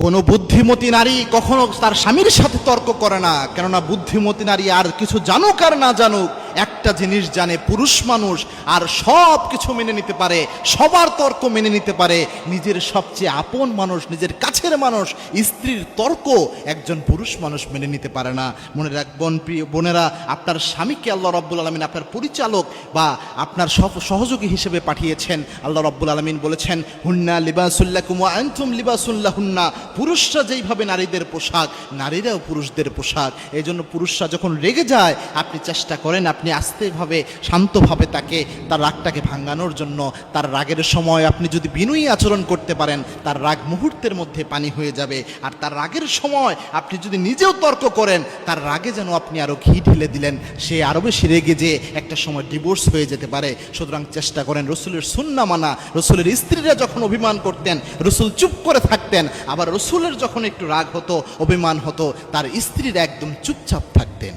কোনো বুদ্ধিমতী নারী কখনো তার স্বামীর সাথে তর্ক করে না, কেননা বুদ্ধিমতী নারী আর কিছু জানুক আর না জানুক একটা জিনিস জানে, পুরুষ মানুষ আর সব কিছু মেনে নিতে পারে, সবার তর্ক মেনে নিতে পারে। নিজের সবচেয়ে আপন মানুষ, নিজের কাছের মানুষ, স্ত্রীর তর্ক একজন পুরুষ মানুষ মেনে নিতে পারে না। মনে রাখবেন প্রিয় বোনেরা, আপনার স্বামীকে আল্লাহ রাব্বুল আলামিন আপনার পরিচালক বা আপনার সহযোগী হিসেবে পাঠিয়েছেন। আল্লাহ রাব্বুল আলামিন বলেছেন, হুন্না লিবাসুল লাকুম ওয়া আনতুম লিবাসুল লাহুন্না। পুরুষরা যেইভাবে নারীদের পোশাক, নারীরাও পুরুষদের পোশাক। এই জন্য পুরুষরা যখন রেগে যায়, আপনি চেষ্টা করেন আপনি আস্তেভাবে শান্তভাবে তাকে তার রাগটাকে ভাঙানোর জন্য। তার রাগের সময় আপনি যদি বিনয়ী আচরণ করতে পারেন, তার রাগ মুহূর্তের মধ্যে পানি হয়ে যাবে। আর তার রাগের সময় আপনি যদি নিজেও তর্ক করেন, তার রাগে যেন আপনি আরও ঘি ঢেলে দিলেন, সে আরও বেশি রেগে যে একটা সময় ডিভোর্স হয়ে যেতে পারে। সুতরাং চেষ্টা করেন রসুলের সুন্নাহ মানা। রসুলের স্ত্রীরা যখন অভিমান করতেন, রসুল চুপ করে থাকতেন। আবার রসুলের যখন একটু রাগ হতো, অভিমান হতো, তার স্ত্রীরা একদম চুপচাপ থাকতেন।